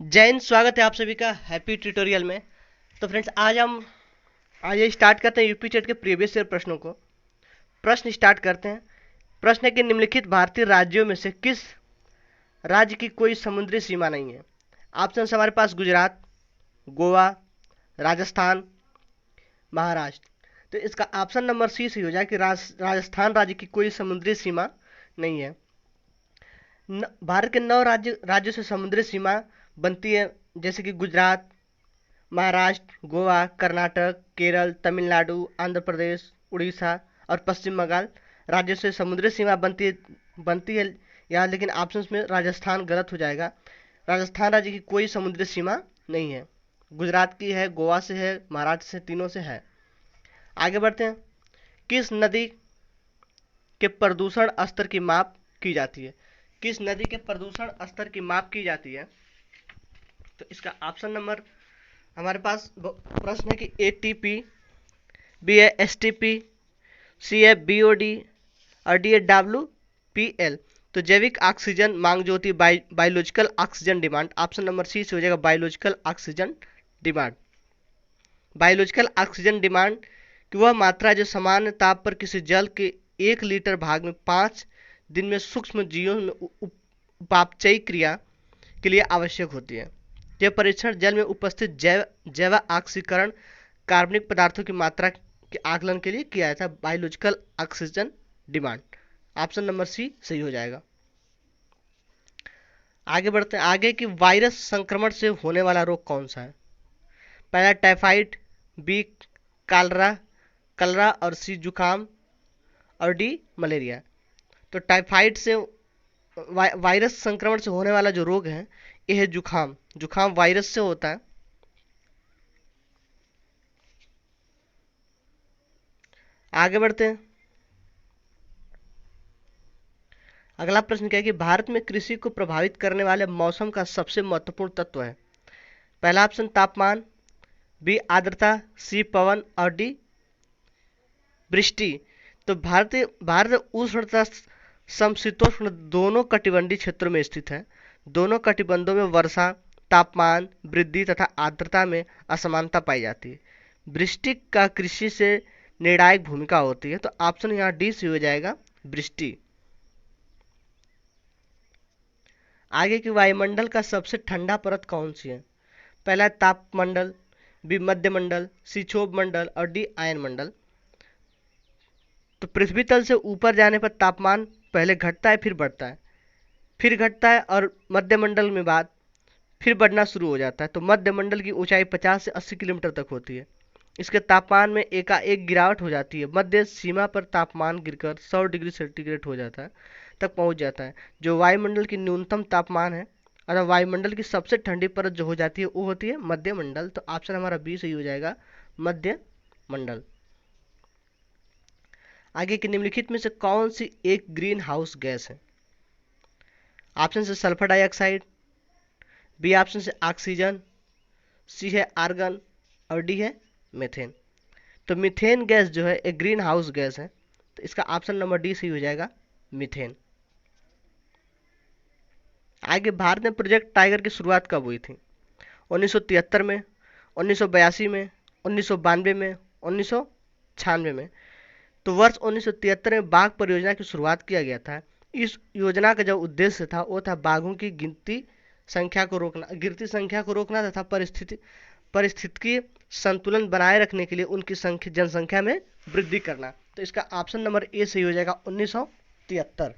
जय हिंद। स्वागत है आप सभी का हैप्पी ट्यूटोरियल में। तो फ्रेंड्स, आज ये स्टार्ट करते हैं यूपी चेट के प्रीवियस ईयर प्रश्नों को। प्रश्न स्टार्ट करते हैं। प्रश्न है कि निम्नलिखित भारतीय राज्यों में से किस राज्य की कोई समुद्री सीमा नहीं है। ऑप्शन हमारे पास गुजरात, गोवा, राजस्थान, महाराष्ट्र। तो इसका ऑप्शन नंबर सी सही हो जाए कि राजस्थान राज्य की कोई समुद्री सीमा नहीं है। भारत के 9 राज्यों से समुद्री सीमा बनती है, जैसे कि गुजरात, महाराष्ट्र, गोवा, कर्नाटक, केरल, तमिलनाडु, आंध्र प्रदेश, उड़ीसा और पश्चिम बंगाल राज्यों से समुद्री सीमा बनती है यहाँ। लेकिन ऑप्शंस में राजस्थान गलत हो जाएगा। राजस्थान राज्य की कोई समुद्री सीमा नहीं है। गुजरात की है, गोवा से है, महाराष्ट्र से, तीनों से है। आगे बढ़ते हैं। किस नदी के प्रदूषण स्तर की माप की जाती है? किस नदी के प्रदूषण स्तर की माप की जाती है? तो इसका ऑप्शन नंबर हमारे पास प्रश्न है कि ATP, बी है STP, सी है BOD और डी है WPL। तो जैविक ऑक्सीजन मांग जो होती है biological oxygen demand, option number C से हो जाएगा biological oxygen demand. Biological oxygen demand की वह मात्रा जो सामान्य ताप पर किसी जल के 1 लीटर भाग में 5 दिन में सूक्ष्म जीवों में उपापचयी क्रिया के लिए आवश्यक होती है। यह परीक्षण जल में उपस्थित जैव ऑक्सीकरण कार्बनिक पदार्थों की मात्रा के आकलन के लिए किया जाता है। Biological oxygen demand, option number C सही हो जाएगा। आगे बढ़ते हैं। आगे की वायरस संक्रमण से होने वाला रोग कौन सा है? पहला टाइफाइड, बी कलरा कलरा और सी जुकाम और डी मलेरिया। तो टाइफाइड से वायरस संक्रमण से होने वाला जो रोग है यह है जुखाम। जुखाम वायरस से होता है। आगे बढ़ते हैं। अगला प्रश्न क्या है कि भारत में कृषि को प्रभावित करने वाले मौसम का सबसे महत्वपूर्ण तत्व है। पहला ऑप्शन तापमान, बी आर्द्रता, सी पवन और डी वृष्टि। तो भारत उष्ण तथा समशीतोष्ण दोनों कटिबंधीय क्षेत्रों में स्थित है। दोनों कटिबंधों में वर्षा, तापमान वृद्धि तथा आर्द्रता में असमानता पाई जाती है। वृष्टि का कृषि से निर्णायक भूमिका होती है। तो ऑप्शन यहाँ डी से हो जाएगा वृष्टि। आगे की वायुमंडल का सबसे ठंडा परत कौन सी है? पहला है तापमंडल, बी मध्यमंडल, सी क्षोभ मंडल और डी आयन मंडल। तो पृथ्वी तल से ऊपर जाने पर तापमान पहले घटता है फिर बढ़ता है, फिर घटता है और मध्यमंडल में बाद फिर बढ़ना शुरू हो जाता है। तो मध्यमंडल की ऊंचाई 50 से 80 किलोमीटर तक होती है। इसके तापमान में एकाएक गिरावट हो जाती है। मध्य सीमा पर तापमान गिरकर 100 डिग्री सेंटीग्रेड हो जाता है तक पहुंच जाता है। जो वायुमंडल की न्यूनतम तापमान है अथवा वायुमंडल की सबसे ठंडी परत जो हो जाती है वो होती है मध्यमंडल। तो ऑप्शन हमारा बी सही हो जाएगा, मध्यमंडल। आगे के निम्नलिखित में से कौन सी एक ग्रीन हाउस गैस है? ऑप्शन से सल्फर डाइऑक्साइड, बी ऑप्शन से ऑक्सीजन, सी है आर्गन और डी है मीथेन। तो मीथेन गैस जो है एक ग्रीन हाउस गैस है। तो इसका ऑप्शन नंबर डी सही हो जाएगा, मीथेन। आगे भारत में प्रोजेक्ट टाइगर की शुरुआत कब हुई थी? 1973 में, 1982 में, 1992 में, 1996 में। तो वर्ष 1973 में बाघ परियोजना की शुरुआत किया गया था। इस योजना का जो उद्देश्य था वो था बाघों की गिरती संख्या को रोकना तथा परिस्थितिकी संतुलन बनाए रखने के लिए उनकी जनसंख्या में वृद्धि करना। तो इसका ऑप्शन नंबर ए सही हो जाएगा, 1973।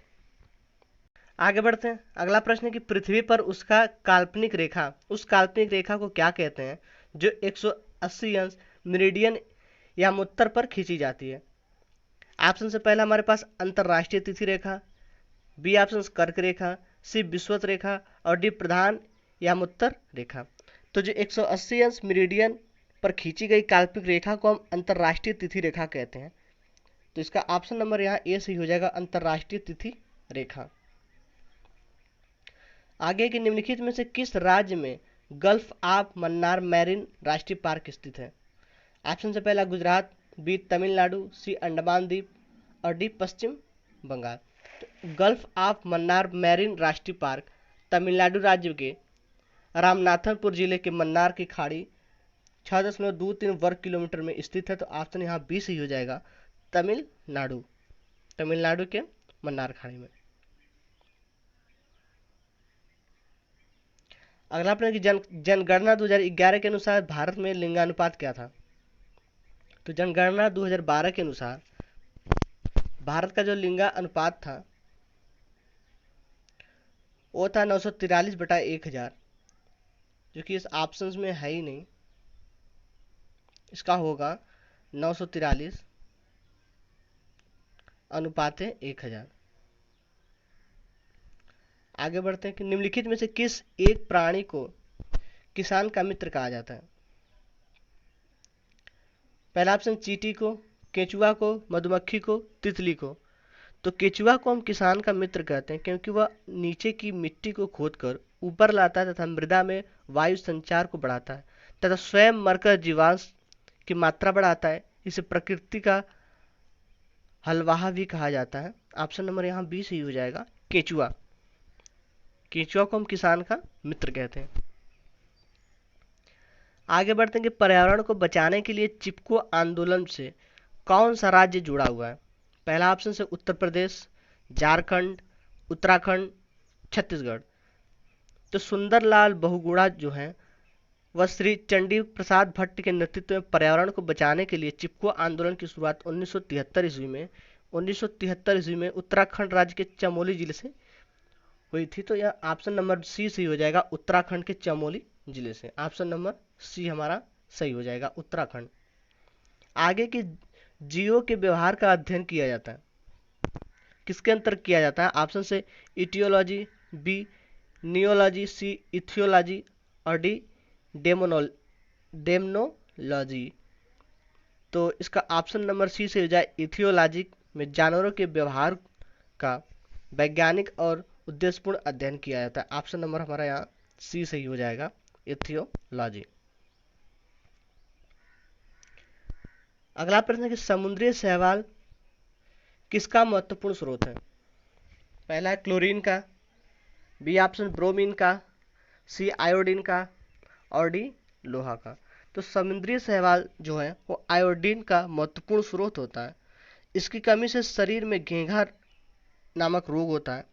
आगे बढ़ते हैं। अगला प्रश्न है कि पृथ्वी पर उस काल्पनिक रेखा को क्या कहते हैं जो 180 अंश मेरिडियन या उत्तर पर खींची जाती है? ऑप्शन से पहला हमारे पास अंतरराष्ट्रीय तिथि रेखा, बी ऑप्शन कर्क रेखा, सी विषुवत रेखा और डी प्रधान या उत्तर रेखा। तो जो 180 अंश मेरिडियन पर खींची गई काल्पनिक रेखा को हम अंतरराष्ट्रीय तिथि रेखा कहते हैं। तो इसका ऑप्शन नंबर यहाँ ए सही हो जाएगा, अंतरराष्ट्रीय तिथि रेखा। आगे के निम्नलिखित में से किस राज्य में गल्फ ऑफ मन्नार मैरीन राष्ट्रीय पार्क स्थित है? ऑप्शन से पहला गुजरात, बी तमिलनाडु, सी अंडमान द्वीप और डी पश्चिम बंगाल। तो गल्फ ऑफ मन्नार मैरीन राष्ट्रीय पार्क तमिलनाडु राज्य के रामनाथनपुर जिले के मन्नार की खाड़ी 6.23 वर्ग किलोमीटर में स्थित है। तो ऑप्शन यहाँ बी सही हो जाएगा, तमिलनाडु। तमिलनाडु के मन्नार खाड़ी में। अगला प्रश्न की जनगणना 2011 के अनुसार भारत में लिंगानुपात क्या था? तो जनगणना 2012 के अनुसार भारत का जो लिंगा अनुपात था वो था 943/1000, जो कि इस ऑप्शंस में है ही नहीं। इसका होगा 943 अनुपात 1000। आगे बढ़ते हैं कि निम्नलिखित में से किस एक प्राणी को किसान का मित्र कहा जाता है? पहला ऑप्शन चींटी को, केंचुआ को, मधुमक्खी को, तितली को। तो केंचुआ को हम किसान का मित्र कहते हैं क्योंकि वह नीचे की मिट्टी को खोदकर ऊपर लाता है तथा मृदा में वायु संचार को बढ़ाता है तथा स्वयं मरकर जीवांश की मात्रा बढ़ाता है। इसे प्रकृति का हलवाहा भी कहा जाता है। ऑप्शन नंबर यहाँ बी सही हो जाएगा, केंचुआ। केंचुआ को हम किसान का मित्र कहते हैं। आगे बढ़ते हैं कि पर्यावरण को बचाने के लिए चिपको आंदोलन से कौन सा राज्य जुड़ा हुआ है? पहला ऑप्शन से उत्तर प्रदेश, झारखंड, उत्तराखंड, छत्तीसगढ़। तो सुंदरलाल बहुगुणा जो है वह श्री चंडी प्रसाद भट्ट के नेतृत्व में पर्यावरण को बचाने के लिए चिपको आंदोलन की शुरुआत 1973 ईस्वी में उत्तराखंड राज्य के चमोली जिले से हुई थी। तो यह ऑप्शन नंबर सी सही हो जाएगा, उत्तराखंड के चमोली जिले से। ऑप्शन नंबर सी हमारा सही हो जाएगा, उत्तराखंड। आगे की जीवों के व्यवहार का अध्ययन किया जाता है, किसके अंतर किया जाता है? ऑप्शन से इटियोलॉजी, बी नियोलॉजी, सी इथियोलॉजी और डी डेमनोलॉजी। तो इसका ऑप्शन नंबर सी से हो जाए, इथियोलॉजी में जानवरों के व्यवहार का वैज्ञानिक और उद्देश्यपूर्ण अध्ययन किया जाता है। ऑप्शन नंबर हमारा यहाँ सी सही हो जाएगा, इथियोलॉजी। अगला प्रश्न है कि समुद्री शैवाल किसका महत्वपूर्ण स्रोत है? पहला है क्लोरीन का, बी ऑप्शन ब्रोमीन का, सी आयोडीन का और डी लोहा का। तो समुद्री शैवाल जो है वो आयोडीन का महत्वपूर्ण स्रोत होता है। इसकी कमी से शरीर में घेंघा नामक रोग होता है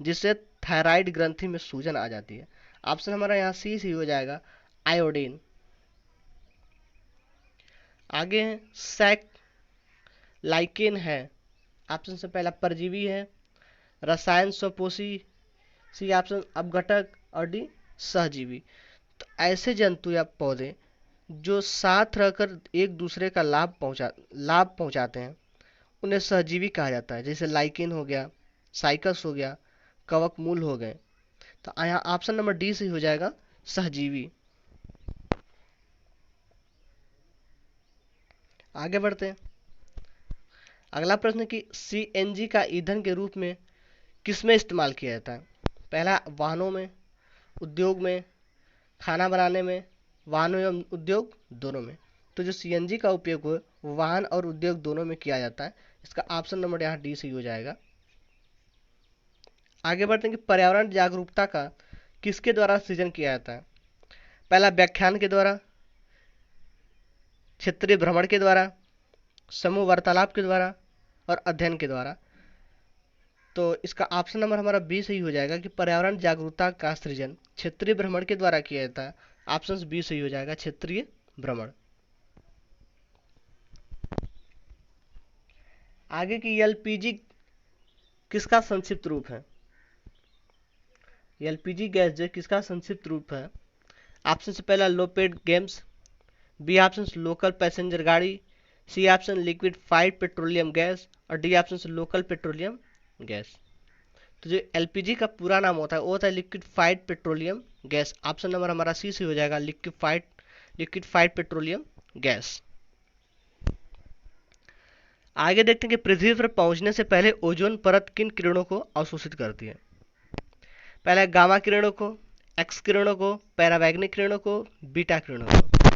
जिससे थायराइड ग्रंथि में सूजन आ जाती है। ऑप्शन हमारा यहाँ सी हो जाएगा, आयोडीन। आगे है सैक लाइकेन है। ऑप्शन से पहला परजीवी है, रसायन स्वपोषी, सी ऑप्शन अपघटक और डी सहजीवी। तो ऐसे जंतु या पौधे जो साथ रहकर एक दूसरे का लाभ पहुंचाते हैं उन्हें सहजीवी कहा जाता है। जैसे लाइकेन हो गया, साइकस हो गया, कवक मूल हो गए। तो यहाँ ऑप्शन नंबर डी से हो जाएगा, सहजीवी। आगे बढ़ते हैं। अगला प्रश्न कि सीएनजी का ईंधन के रूप में किसमें इस्तेमाल किया जाता है? पहला वाहनों में, उद्योग में, खाना बनाने में, वाहनों एवं उद्योग दोनों में। तो जो सीएनजी का उपयोग हो वो वाहन और उद्योग दोनों में किया जाता है। इसका ऑप्शन नंबर यहाँ डी सही हो जाएगा। आगे बढ़ते हैं कि पर्यावरण जागरूकता का किसके द्वारा सृजन किया जाता है? पहला व्याख्यान के द्वारा, क्षेत्रीय भ्रमण के द्वारा, समूह वार्तालाप के द्वारा और अध्ययन के द्वारा। तो इसका ऑप्शन नंबर हमारा बी सही हो जाएगा कि पर्यावरण जागरूकता का सृजन क्षेत्रीय भ्रमण के द्वारा किया जाता है। ऑप्शन बी सही हो जाएगा, क्षेत्रीय भ्रमण। आगे की एलपीजी किसका संक्षिप्त रूप है? एलपीजी गैस जो किसका संक्षिप्त रूप है? ऑप्शन से पहला लोपेड गेम्स, बी ऑप्शन लोकल पैसेंजर गाड़ी, C option liquefied petroleum gas और डी ऑप्शन से लोकल पेट्रोलियम गैस। तो जो एलपीजी का पूरा नाम होता है वो होता है liquefied petroleum gas. Option number हमारा सी से हो जाएगा, लिक्विफाइड पेट्रोलियम गैस। आगे देखते हैं कि पृथ्वी पर पहुंचने से पहले ओजोन परत किन किरणों को अवशोषित करती है? पहला गामा किरणों को, एक्स किरणों को, पैराबैंगनी किरणों को, बीटा किरणों को।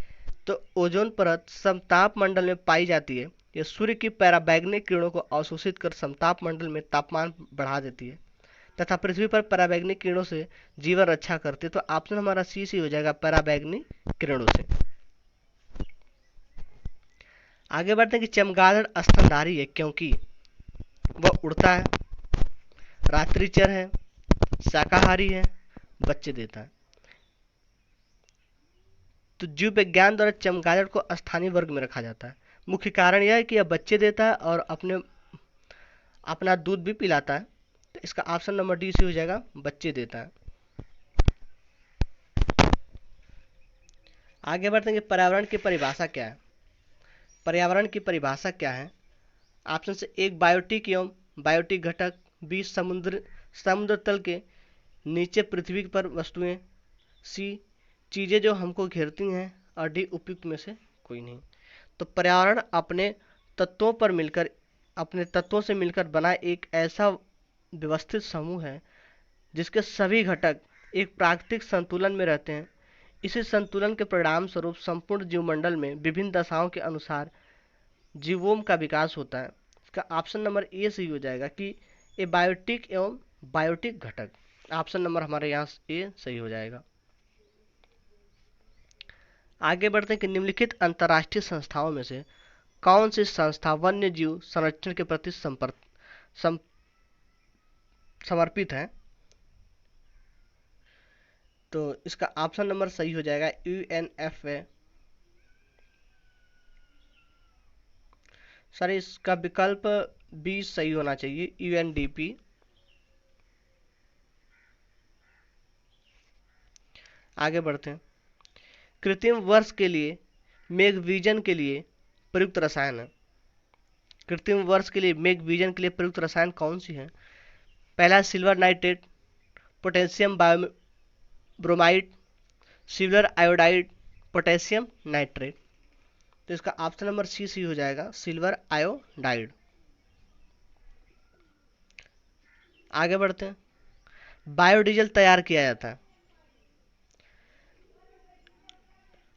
तो ओजोन परत समताप मंडल में पाई जाती है। यह सूर्य की पैराबैंगनी किरणों को अवशोषित कर समताप मंडल में तापमान बढ़ा देती है तथा पृथ्वी पर पराबैंगनी किरणों से जीवन रक्षा करते। तो ऑप्शन हमारा सी हो जाएगा, पराबैंगनी किरणों से। आगे बढ़ते हैं कि चमगादड़ स्तनधारी है क्योंकि वह उड़ता है, रात्रिचर है, शाकाहारी है, बच्चे देता है। तो जीव विज्ञान द्वारा चमगादड़ को स्थानीय वर्ग में रखा जाता है। मुख्य कारण यह है कि यह बच्चे देता है और अपना दूध भी पिलाता है। तो इसका ऑप्शन नंबर डी सी हो जाएगा, बच्चे देता है। आगे बढ़ते हैं कि पर्यावरण की परिभाषा क्या है। पर्यावरण की परिभाषा क्या है? ऑप्शन से एक बायोटिक एवं बायोटिक घटक, बी समुद्र तल के नीचे पृथ्वी पर वस्तुएं, सी चीजें जो हमको घेरती हैं, और डी उपयुक्त में से कोई नहीं। तो पर्यावरण अपने तत्वों से मिलकर बना एक ऐसा व्यवस्थित समूह है जिसके सभी घटक एक प्राकृतिक संतुलन में रहते हैं। इसी संतुलन के परिणाम स्वरूप संपूर्ण जीवमंडल में विभिन्न दशाओं के अनुसार जीवों का विकास होता है। इसका ऑप्शन नंबर ए सही हो जाएगा कि ए बायोटिक एवं बायोटिक घटक। ऑप्शन नंबर हमारे यहाँ ए सही हो जाएगा। आगे बढ़ते हैं कि निम्नलिखित अंतर्राष्ट्रीय संस्थाओं में से कौन सी संस्था वन्य जीव संरक्षण के प्रति समर्पित है। तो इसका ऑप्शन नंबर सही हो जाएगा UNFA। सर इसका विकल्प बी सही होना चाहिए, UNDP। आगे बढ़ते हैं, कृत्रिम वर्ष के लिए मेघवीजन के लिए प्रयुक्त रसायन है। कृत्रिम वर्ष के लिए मेघवीजन के लिए प्रयुक्त रसायन कौन सी है? पहला silver nitrate, potassium bromide, silver iodide, potassium nitrate. तो इसका ऑप्शन नंबर सी हो जाएगा, सिल्वर आयोडाइड। आगे बढ़ते हैं, बायोडीजल तैयार किया जाता है।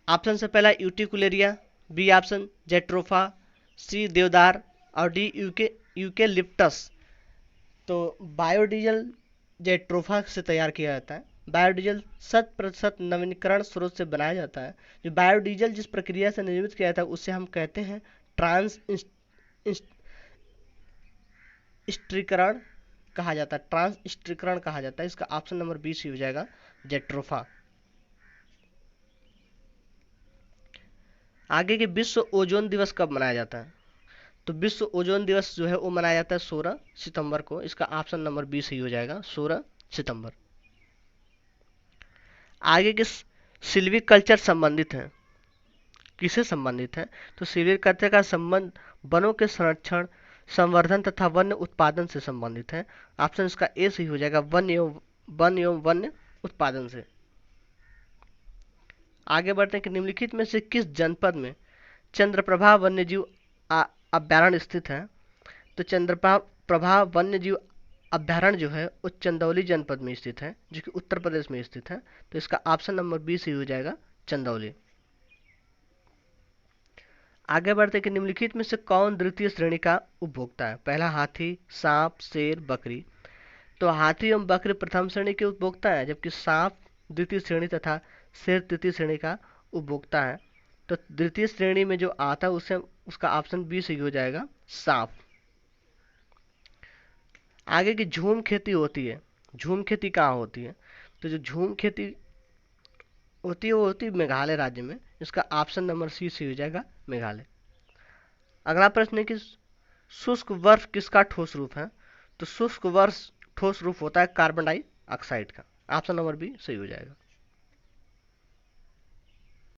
ऑप्शन से पहला यूटिकुलेरिया, बी ऑप्शन जेट्रोफा, सी देवदार, और डी यूकेलिप्टस। तो बायोडीजल जेट्रोफा से तैयार किया जाता है। बायोडीजल 100% नवीनीकरण स्रोत से बनाया जाता है। जो बायोडीजल जिस प्रक्रिया से निर्मित किया जाता है उससे हम कहते हैं ट्रांसस्टिरीकरण कहा जाता है। ट्रांसस्टिरीकरण कहा जाता है। इसका ऑप्शन नंबर बी सी हो जाएगा, जेट्रोफा। आगे के विश्व ओजोन दिवस कब मनाया जाता है? तो विश्व ओजोन दिवस जो है वो मनाया जाता है 16 सितंबर को। इसका ऑप्शन नंबर बी सही हो जाएगा, 16 सितंबर। आगे के सिल्वीकल्चर संबंधित है, किसे संबंधित है? तो सिल्वीकल्चर का संबंध वनों के संरक्षण, संवर्धन तथा वन्य उत्पादन से संबंधित है। ऑप्शन इसका ए सही हो जाएगा, वन एवं वन्य उत्पादन से। आगे बढ़ते हैं कि निम्नलिखित में से किस जनपद में चंद्रप्रभा वन्यजीव अभ्यारण्य स्थित है? तो चंद्रप्रभा वन्यजीव अभ्यारण्य जो है वो चंदौली जनपद में स्थित है, जो कि उत्तर प्रदेश में स्थित है। तो इसका ऑप्शन नंबर बी सही हो जाएगा, चंदौली। आगे बढ़ते हैं कि निम्नलिखित में से कौन द्वितीय श्रेणी का उपभोक्ता है? पहला हाथी, सांप, शेर, बकरी। तो हाथी एवं बकरी प्रथम श्रेणी के उपभोक्ता है, जबकि सांप द्वितीय श्रेणी तथा शेर तृतीय श्रेणी का उपभोक्ता है। तो द्वितीय श्रेणी में जो आता है उससे उसका ऑप्शन बी सही हो जाएगा, सांप। आगे की झूम खेती होती है, झूम खेती कहाँ होती है? तो जो झूम खेती होती है वो होती है मेघालय राज्य में। इसका ऑप्शन नंबर सी सही हो जाएगा, मेघालय। अगला प्रश्न है कि शुष्क बर्फ किसका ठोस रूप है? तो शुष्क बर्फ ठोस रूप होता है कार्बन डाइऑक्साइड का। ऑप्शन नंबर बी सही हो जाएगा।